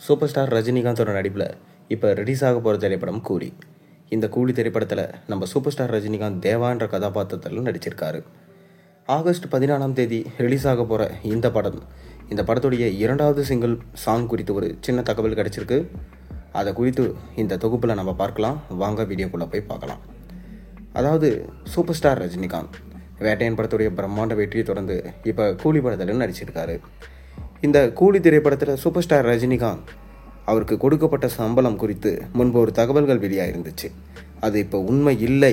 Super star ரஜினிகாந்தோட நடிப்பில் இப்போ release ஆக போகிற திரைப்படம் கூலி. இந்த கூலி திரைப்படத்தில் நம்ம சூப்பர் ஸ்டார் ரஜினிகாந்த் தேவா என்ற கதாபாத்திரத்தில் நடிச்சிருக்காரு. ஆகஸ்ட் 14 ரிலீஸ் ஆக போகிற இந்த படத்துடைய 2வது சிங்கிள் சாங் குறித்து ஒரு சின்ன தகவல் கிடைச்சிருக்கு. அதை குறித்து இந்த தொகுப்பில் நம்ம பார்க்கலாம். வாங்க வீடியோக்குள்ளே போய் பார்க்கலாம். அதாவது சூப்பர் ஸ்டார் ரஜினிகாந்த் வேட்டையன் படத்துடைய பிரம்மாண்ட வெற்றியை தொடர்ந்து இப்போ கூலி படத்தில் நடிச்சிருக்காரு. இந்த கூலி திரைப்படத்தில் சூப்பர் ஸ்டார் ரஜினிகாந்த் அவருக்கு கொடுக்கப்பட்ட சம்பளம் குறித்து முன்பு ஒரு தகவல்கள் வெளியாயிருந்துச்சு. அது இப்போ உண்மை இல்லை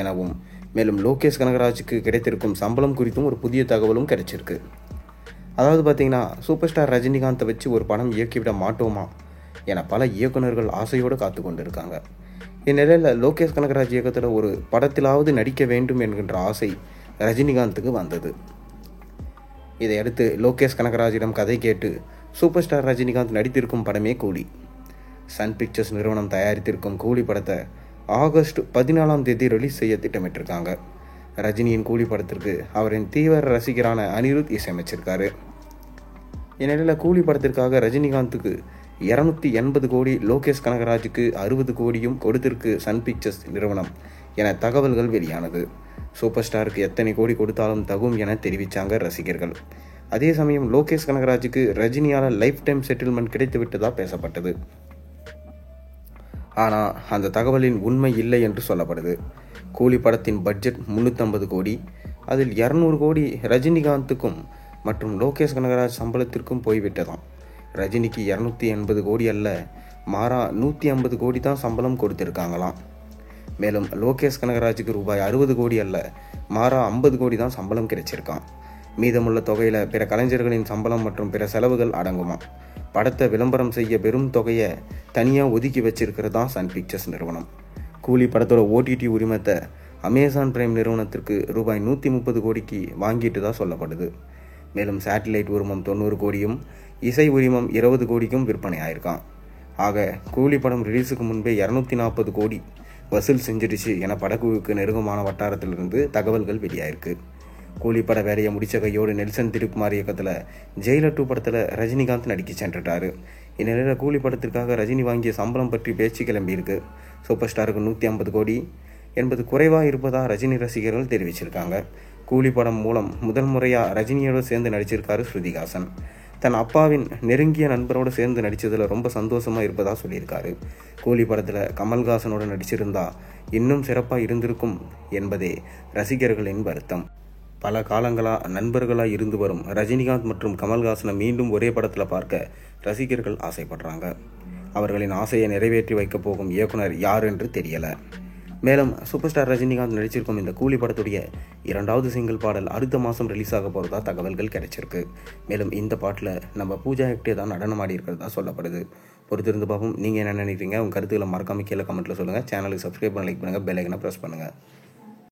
எனவும், மேலும் லோகேஷ் கனகராஜுக்கு கிடைத்திருக்கும் சம்பளம் குறித்தும் ஒரு புதிய தகவலும் கிடைச்சிருக்கு. அதாவது பார்த்தீங்கன்னா, சூப்பர் ஸ்டார் ரஜினிகாந்தை வச்சு ஒரு படம் இயக்கிவிட மாட்டோமா என பல இயக்குநர்கள் ஆசையோடு காத்து கொண்டு இருக்காங்க. இந்நிலையில் லோகேஷ் கனகராஜ் இயக்கத்தில் ஒரு படத்திலாவது நடிக்க வேண்டும் என்கின்ற ஆசை ரஜினிகாந்துக்கு வந்தது. இதையடுத்து லோகேஷ் கனகராஜிடம் கதை கேட்டு சூப்பர் ஸ்டார் ரஜினிகாந்த் நடித்திருக்கும் படமே கூலி. சன் பிக்சர்ஸ் நிறுவனம் தயாரித்திருக்கும் கூலி படத்தை ஆகஸ்ட் 14 ரிலீஸ் செய்ய திட்டமிட்டிருக்காங்க. ரஜினியின் கூலி படத்திற்கு அவரின் தீவிர ரசிகரான அனிருத் இசையமைச்சிருக்காரு. இந்நிலையில் கூலி படத்திற்காக ரஜினிகாந்துக்கு 280 கோடி, லோகேஷ் கனகராஜுக்கு 60 கோடியும் கொடுத்திருக்கு சன் பிக்சர்ஸ் நிறுவனம் என தகவல்கள் வெளியானது. சூப்பர் ஸ்டாருக்கு எத்தனை கோடி கொடுத்தாலும் தகும் என தெரிவித்தாங்க ரசிகர்கள். அதே சமயம் லோகேஷ் கனகராஜுக்கு ரஜினியால் லைஃப் டைம் செட்டில்மெண்ட் கிடைத்து விட்டதா பேசப்பட்டது. ஆனால் அந்த தகவலின் உண்மை இல்லை என்று சொல்லப்படுது. கூலி படத்தின் பட்ஜெட் 350 கோடி. அதில் 200 கோடி ரஜினிகாந்துக்கும் மற்றும் லோகேஷ் கனகராஜ் சம்பளத்திற்கும் போய்விட்டதாம். ரஜினிக்கு 280 கோடி அல்ல, மாறா 150 கோடி தான் சம்பளம் கொடுத்திருக்காங்களாம். மேலும் லோகேஷ் கனகராஜுக்கு ரூபாய் 60 கோடி அல்ல, மாறா 50 கோடி தான் சம்பளம் கிடைச்சிருக்கான். மீதமுள்ள தொகையில் பிற கலைஞர்களின் சம்பளம் மற்றும் பிற செலவுகள் அடங்குமா. படத்தை விளம்பரம் செய்ய பெரும் தொகையை தனியாக ஒதுக்கி வச்சிருக்கிறதா சன் பிக்சர்ஸ் நிறுவனம். கூலி படத்தோட OTT உரிமத்தை அமேசான் பிரைம் நிறுவனத்திற்கு ரூபாய் 130 கோடிக்கு வாங்கிட்டு தான் சொல்லப்படுது. மேலும் சேட்டிலைட் உரிமம் 90 கோடியும் இசை உரிமம் 20 கோடிக்கும் விற்பனை ஆயிருக்கான். ஆக கூலி படம் ரிலீஸுக்கு முன்பே 240 கோடி வசூல் செஞ்சிடுச்சு என படக்குழுவுக்கு நெருக்கமான வட்டாரத்திலிருந்து தகவல்கள் வெளியாயிருக்கு. கூலி பட வேலையை முடிச்ச கையோடு நெல்சன் திருக்குமார் இயக்கத்தில் ஜெயிலர் 2 படத்தில் ரஜினிகாந்த் நடிக்க சென்றுட்டாரு. இந்நிலையில் கூலி படத்திற்காக ரஜினி வாங்கிய சம்பளம் பற்றி பேச்சு கிளம்பியிருக்கு. சூப்பர் ஸ்டாருக்கு 150 கோடி என்பது குறைவாக இருப்பதாக ரஜினி ரசிகர்கள் தெரிவிச்சிருக்காங்க. கூலி படம் மூலம் முதல் முறையாக ரஜினியோடு சேர்ந்து நடிச்சிருக்காரு ஸ்ருதிஹாசன். தன் அப்பாவின் நெருங்கிய நண்பரோடு சேர்ந்து நடித்ததில் ரொம்ப சந்தோஷமாக இருப்பதாக சொல்லியிருக்காரு. கூலி படத்தில் கமல்ஹாசனோடு நடிச்சிருந்தா இன்னும் சிறப்பாக இருந்திருக்கும் என்பதே ரசிகர்களின் வருத்தம். பல காலங்களாக நண்பர்களாக இருந்து வரும் ரஜினிகாந்த் மற்றும் கமல்ஹாசனை மீண்டும் ஒரே படத்தில் பார்க்க ரசிகர்கள் ஆசைப்படுறாங்க. அவர்களின் ஆசையை நிறைவேற்றி வைக்கப் போகும் இயக்குனர் யார் என்று தெரியலை. மேலும் சூப்பர் ஸ்டார் ரஜினிகாந்த் நடிச்சிருக்கும் இந்த கூலி படத்துடைய 2வது சிங்கிள் பாடல் அடுத்த மாதம் ரிலீஸ் ஆக போகிறதா தகவல்கள் கிடைச்சிருக்கு. மேலும் இந்த பாட்டில் நம்ம பூஜா ஹெக்டே தான் நடனமாடி இருக்கிறதா சொல்லப்படுது. பொறுத்திருந்து பார்ப்போம். நீங்கள் என்ன நினைக்கிறீங்க? உங்கள் கருத்துக்களை மறக்காமல் கீழே கமெண்ட்டில் சொல்லுங்கள். சேனலுக்கு சப்ஸ்கிரைப் பண்ண, லைக் பண்ணுங்கள், பெல் ஐக்கனை ப்ரெஸ் பண்ணுங்கள்.